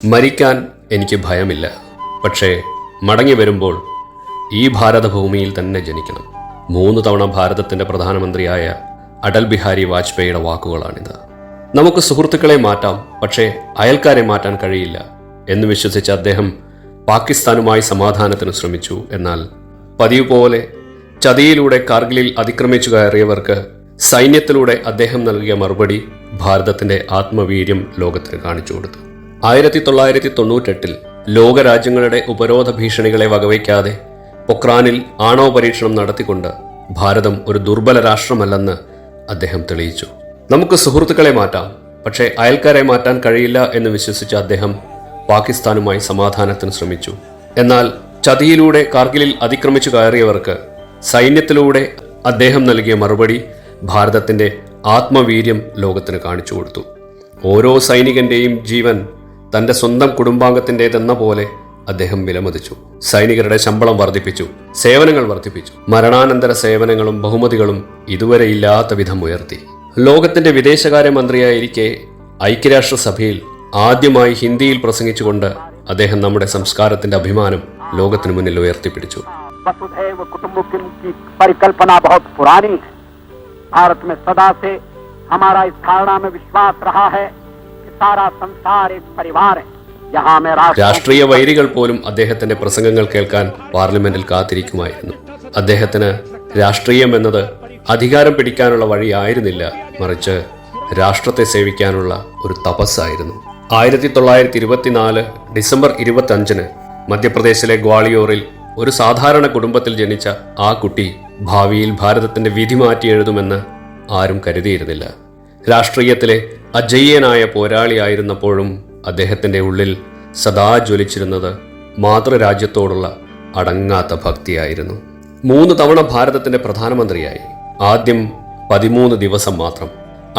മരിക്കാൻ എനിക്ക് ഭയമില്ല. പക്ഷേ മടങ്ങി വരുമ്പോൾ ഈ ഭാരതഭൂമിയിൽ തന്നെ ജനിക്കണം. 3 തവണ ഭാരതത്തിന്റെ പ്രധാനമന്ത്രിയായ അടൽ ബിഹാരി വാജ്പേയിയുടെ വാക്കുകളാണിത്. നമുക്ക് സുഹൃത്തുക്കളെ മാറ്റാം, പക്ഷേ അയൽക്കാരെ മാറ്റാൻ കഴിയില്ല എന്ന് വിശ്വസിച്ച അദ്ദേഹം പാകിസ്ഥാനുമായി സമാധാനത്തിന് ശ്രമിച്ചു. എന്നാൽ പതിവ് പോലെ ചതിയിലൂടെ കാർഗിലിൽ അതിക്രമിച്ചു കയറിയവർക്ക് സൈന്യത്തിലൂടെ അദ്ദേഹം നൽകിയ മറുപടി ഭാരതത്തിന്റെ ആത്മവീര്യം ലോകത്തിന് കാണിച്ചു കൊടുത്തു. 1998 ലോകരാജ്യങ്ങളുടെ ഉപരോധ ഭീഷണികളെ വകവയ്ക്കാതെ പൊക്രാനിൽ ആണവ പരീക്ഷണം നടത്തിക്കൊണ്ട് ഭാരതം ഒരു ദുർബല രാഷ്ട്രമല്ലെന്ന് അദ്ദേഹം തെളിയിച്ചു. നമുക്ക് സുഹൃത്തുക്കളെ മാറ്റാം, പക്ഷേ അയൽക്കാരെ മാറ്റാൻ കഴിയില്ല എന്ന് വിശ്വസിച്ച അദ്ദേഹം പാകിസ്ഥാനുമായി സമാധാനത്തിന് ശ്രമിച്ചു. എന്നാൽ ചതിയിലൂടെ കാർഗിലിൽ അതിക്രമിച്ചു കയറിയവർക്ക് സൈന്യത്തിലൂടെ അദ്ദേഹം നൽകിയ മറുപടി ഭാരതത്തിന്റെ ആത്മവീര്യം ലോകത്തിന് കാണിച്ചു കൊടുത്തു. ഓരോ സൈനികന്റെയും ജീവൻ തന്റെ സ്വന്തം കുടുംബാംഗത്തിൻ്റെതെന്ന പോലെ അദ്ദേഹം വിലമതിച്ചു. സൈനികരുടെ ശമ്പളം വർദ്ധിപ്പിച്ചു, സേവനങ്ങൾ വർദ്ധിപ്പിച്ചു, മരണാനന്തര സേവനങ്ങളും ബഹുമതികളും ഇതുവരെ ഇല്ലാത്ത വിധം ഉയർത്തി. ലോകത്തിന്റെ വിദേശകാര്യമന്ത്രിയായിരിക്കെ ഐക്യരാഷ്ട്രസഭയിൽ ആദ്യമായി ഹിന്ദിയിൽ പ്രസംഗിച്ചുകൊണ്ട് അദ്ദേഹം നമ്മുടെ സംസ്കാരത്തിന്റെ അഭിമാനം ലോകത്തിനു മുന്നിൽ ഉയർത്തിപ്പിടിച്ചു. രാഷ്ട്രീയ വൈരികൾ പോലും അദ്ദേഹത്തിന്റെ പ്രസംഗങ്ങൾ കേൾക്കാൻ പാർലമെന്റിൽ കാത്തിരിക്കുമായിരുന്നു. അദ്ദേഹത്തിന് രാഷ്ട്രീയം എന്നത് അധികാരം പിടിക്കാനുള്ള വഴിയായിരുന്നില്ല, മറിച്ച് രാഷ്ട്രത്തെ സേവിക്കാനുള്ള ഒരു തപസ്സായിരുന്നു. 1924 ഡിസംബർ 25 മധ്യപ്രദേശിലെ ഗ്വാളിയോറിൽ ഒരു സാധാരണ കുടുംബത്തിൽ ജനിച്ച ആ കുട്ടി ഭാവിയിൽ ഭാരതത്തിന്റെ വിധി മാറ്റി എഴുതുമെന്ന് ആരും കരുതിയിരുന്നില്ല. രാഷ്ട്രീയത്തിലെ അജയ്യനായ പോരാളിയായിരുന്നപ്പോഴും അദ്ദേഹത്തിന്റെ ഉള്ളിൽ സദാ ജ്വലിച്ചിരുന്നത് മാതൃരാജ്യത്തോടുള്ള അടങ്ങാത്ത ഭക്തിയായിരുന്നു. 3 തവണ ഭാരതത്തിന്റെ പ്രധാനമന്ത്രിയായി. ആദ്യം 13 ദിവസം മാത്രം,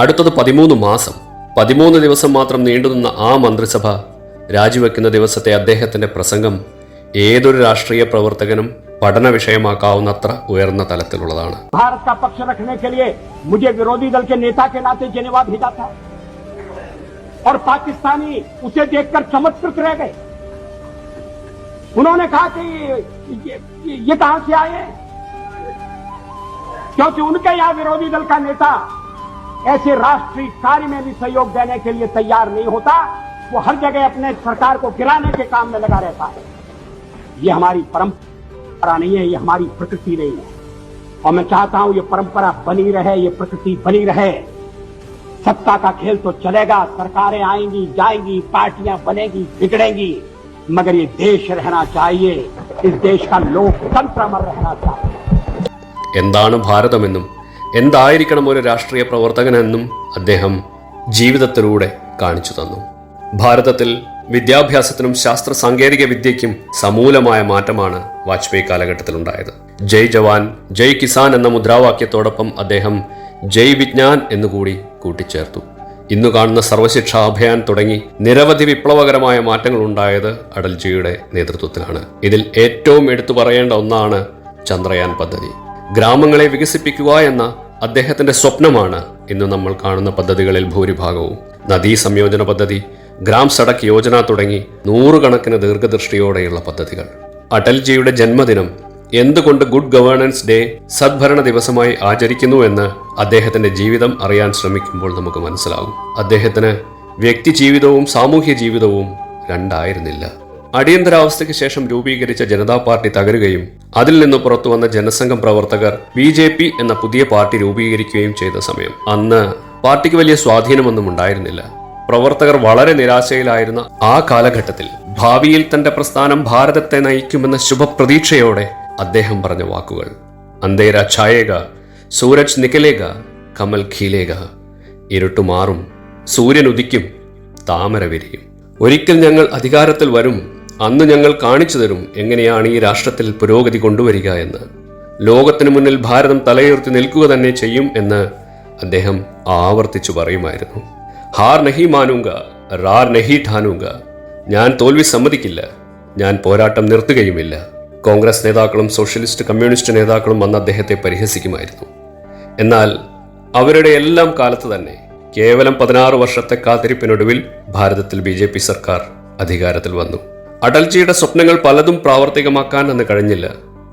അടുത്തത് 13 മാസം. 13 ദിവസം മാത്രം നീണ്ടുനിന്ന ആ മന്ത്രിസഭ രാജിവെക്കുന്ന ദിവസത്തെ അദ്ദേഹത്തിന്റെ പ്രസംഗം ഏതൊരു രാഷ്ട്രീയ പ്രവർത്തകനും പഠന വിഷയമാക്കാവുന്നത്ര ഉയർന്ന തലത്തിലുള്ളതാണ്. भारत का पक्ष रखने के लिए मुझे विरोधी दल के नेता के नाते जेनेवा भेजा था और पाकिस्तानी उसे देखकर चमत्कृत रह गए. उन्होंने कहा कि ये कहां से आए, क्योंकि उनके यहां विरोधी दल का नेता ऐसे राष्ट्रीय कार्य में भी सहयोग देने के लिए तैयार नहीं होता. वो हर जगह अपने सरकार को गिराने के काम में लगा रहता है. ये हमारी परंपरा नहीं है, ये हमारी प्रकृति नहीं है. और मैं चाहता हूं ये परंपरा बनी रहे, ये प्रकृति बनी रहे. सत्ता का खेल तो चलेगा, सरकारें आएंगी जाएंगी, पार्टियां बनेगी बिगड़ेंगी, मगर ये देश रहना चाहिए. इस देश का लोकतंत्र अमर रहना चाहिए. എന്താണ് ഭാരതമെന്നും എന്തായിരിക്കണം ഒരു രാഷ്ട്രീയ പ്രവർത്തകനെന്നും അദ്ദേഹം ജീവിതത്തിലൂടെ കാണിച്ചു തന്നു. ഭാരതത്തിൽ വിദ്യാഭ്യാസത്തിനും ശാസ്ത്ര സാങ്കേതിക വിദ്യയ്ക്കും സമൂലമായ മാറ്റമാണ് വാജ്പേയി കാലഘട്ടത്തിലുണ്ടായത്. ജയ് ജവാൻ ജയ് കിസാൻ എന്ന മുദ്രാവാക്യത്തോടൊപ്പം അദ്ദേഹം ജയ് വിജ്ഞാൻ എന്നുകൂടി കൂട്ടിച്ചേർത്തു. ഇന്നു കാണുന്ന സർവശിക്ഷാ അഭിയാൻ തുടങ്ങി നിരവധി വിപ്ലവകരമായ മാറ്റങ്ങൾ ഉണ്ടായത് അടൽജിയുടെ നേതൃത്വത്തിലാണ്. ഇതിൽ ഏറ്റവും എടുത്തു പറയേണ്ട ഒന്നാണ് ചന്ദ്രയാൻ പദ്ധതി. ഗ്രാമങ്ങളെ വികസിപ്പിക്കുക എന്ന അദ്ദേഹത്തിന്റെ സ്വപ്നമാണ് ഇന്ന് നമ്മൾ കാണുന്ന പദ്ധതികളിൽ ഭൂരിഭാഗവും. നദീ സംയോജന പദ്ധതി, ഗ്രാം സഡക് യോജന തുടങ്ങി 100 കണക്കിന് ദീർഘദൃഷ്ടിയോടെയുള്ള പദ്ധതികൾ. അടൽജിയുടെ ജന്മദിനം എന്തുകൊണ്ട് ഗുഡ് ഗവേണൻസ് ഡേ, സദ്ഭരണ ദിവസമായി ആചരിക്കുന്നു എന്ന് അദ്ദേഹത്തിന്റെ ജീവിതം അറിയാൻ ശ്രമിക്കുമ്പോൾ നമുക്ക് മനസ്സിലാകും. അദ്ദേഹത്തിന് വ്യക്തി ജീവിതവും സാമൂഹ്യ ജീവിതവും രണ്ടായിരുന്നില്ല. അടിയന്തരാവസ്ഥയ്ക്ക് ശേഷം രൂപീകരിച്ച ജനതാ പാർട്ടി തകരുകയും അതിൽ നിന്ന് പുറത്തു വന്ന ജനസംഘം പ്രവർത്തകർ BJP എന്ന പുതിയ പാർട്ടി രൂപീകരിക്കുകയും ചെയ്ത സമയം. അന്ന് പാർട്ടിക്ക് വലിയ സ്വാധീനമൊന്നും ഉണ്ടായിരുന്നില്ല. പ്രവർത്തകർ വളരെ നിരാശയിലായിരുന്ന ആ കാലഘട്ടത്തിൽ ഭാവിയിൽ തന്റെ പ്രസ്ഥാനം ഭാരതത്തെ നയിക്കുമെന്ന ശുഭപ്രതീക്ഷയോടെ അദ്ദേഹം പറഞ്ഞ വാക്കുകൾ: അന്ധേര ഛായേഗ, സൂരജ് നിക്കലേഗ, കമൽ ഖീലേഗ. ഇരുട്ടു മാറും, സൂര്യൻ ഉദിക്കും, താമര വിരിയും. ഒരിക്കൽ ഞങ്ങൾ അധികാരത്തിൽ വരും, അന്ന് ഞങ്ങൾ കാണിച്ചു തരും എങ്ങനെയാണ് ഈ രാഷ്ട്രത്തിൽ പുരോഗതി കൊണ്ടുവരിക എന്ന്. ലോകത്തിനു മുന്നിൽ ഭാരതം തലയുയർത്തി നിൽക്കുക തന്നെ ചെയ്യും എന്ന് അദ്ദേഹം ആവർത്തിച്ചു പറയുമായിരുന്നു. ഹാർ നഹി മാനൂങ്ക, റാർ നഹി ഠാനൂങ്ക. ഞാൻ തോൽവി സമ്മതിക്കില്ല, ഞാൻ പോരാട്ടം നിർത്തുകയുമില്ല. കോൺഗ്രസ് നേതാക്കളും സോഷ്യലിസ്റ്റ് കമ്മ്യൂണിസ്റ്റ് നേതാക്കളും വന്ന് അദ്ദേഹത്തെ പരിഹസിക്കുമായിരുന്നു. എന്നാൽ അവരുടെ എല്ലാം കാലത്ത് തന്നെ കേവലം 16 വർഷത്തെ കാത്തിരിപ്പിനൊടുവിൽ ഭാരതത്തിൽ BJP സർക്കാർ അധികാരത്തിൽ വന്നു. അടൽജിയുടെ സ്വപ്നങ്ങൾ പലതും പ്രാവർത്തികമാക്കാൻ അന്ന് കഴിഞ്ഞില്ല.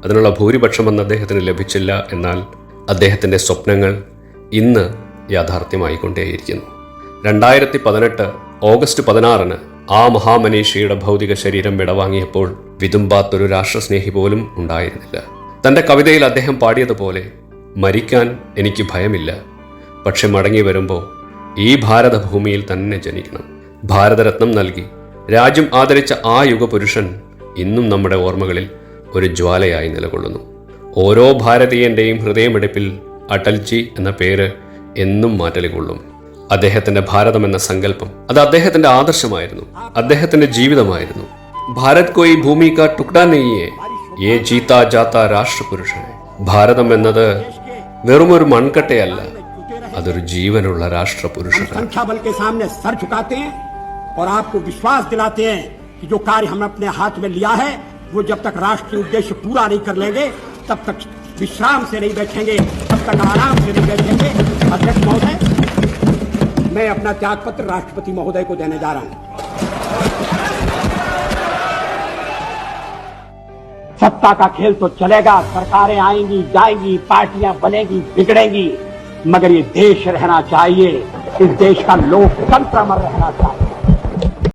അതിനുള്ള ഭൂരിപക്ഷം അന്ന് അദ്ദേഹത്തിന് ലഭിച്ചില്ല. എന്നാൽ അദ്ദേഹത്തിന്റെ സ്വപ്നങ്ങൾ ഇന്ന് യാഥാർത്ഥ്യമായിക്കൊണ്ടേയിരിക്കുന്നു. 2018 ഓഗസ്റ്റ് 16 ആ മഹാമനീഷിയുടെ ഭൗതിക ശരീരം വിടവാങ്ങിയപ്പോൾ വിതുമ്പാത്തൊരു രാഷ്ട്രസ്നേഹി പോലും ഉണ്ടായിരുന്നില്ല. തന്റെ കവിതയിൽ അദ്ദേഹം പാടിയതുപോലെ, മരിക്കാൻ എനിക്ക് ഭയമില്ല, പക്ഷെ മടങ്ങി വരുമ്പോൾ ഈ ഭാരതഭൂമിയിൽ തന്നെ ജനിക്കണം. ഭാരതരത്നം നൽകി രാജ്യം ആദരിച്ച ആ യുഗപുരുഷൻ ഇന്നും നമ്മുടെ ഓർമ്മകളിൽ ഒരു ജ്വാലയായി നിലകൊള്ളുന്നു. ഓരോ ഭാരതീയന്റെയും ഹൃദയമിടിപ്പിൽ അടൽജി എന്ന പേര് എന്നും മാറ്റലികൊള്ളും. അദ്ദേഹത്തിന്റെ ഭാരതം എന്ന സങ്കല്പം അത് അദ്ദേഹത്തിന്റെ ആദർശമായിരുന്നു, അദ്ദേഹത്തിന്റെ ജീവിതമായിരുന്നു. ഭാരത് കോയി ഭൂമി കാ ടുക്ടാ നെയ്യേ, യേ ജീതാ ജാതാ രാഷ്ട്രപുരുഷൻ. ഭാരതം എന്നത് വെറുമൊരു മൺകട്ടയല്ല, അതൊരു ജീവനുള്ള രാഷ്ട്രപുരുഷനാണ്. संख्याबल के सामने सर झुकाते हैं और आपको विश्वास दिलाते हैं कि जो कार्य हमने अपने हाथ में लिया है वो जब तक राष्ट्रीय उद्देश्य पूरा नहीं कर लेंगे तब तक विश्राम से नहीं बैठेंगे, तब तक आराम से नहीं बैठेंगे. अध्यक्ष महोदय, मैं अपना त्यागपत्र राष्ट्रपति महोदय को देने जा रहा हूं. सत्ता का खेल तो चलेगा, सरकारें आएंगी जाएंगी, पार्टियां बनेगी बिगड़ेंगी, मगर ये देश रहना चाहिए, इस देश का लोकतंत्र अमर रहना चाहिए.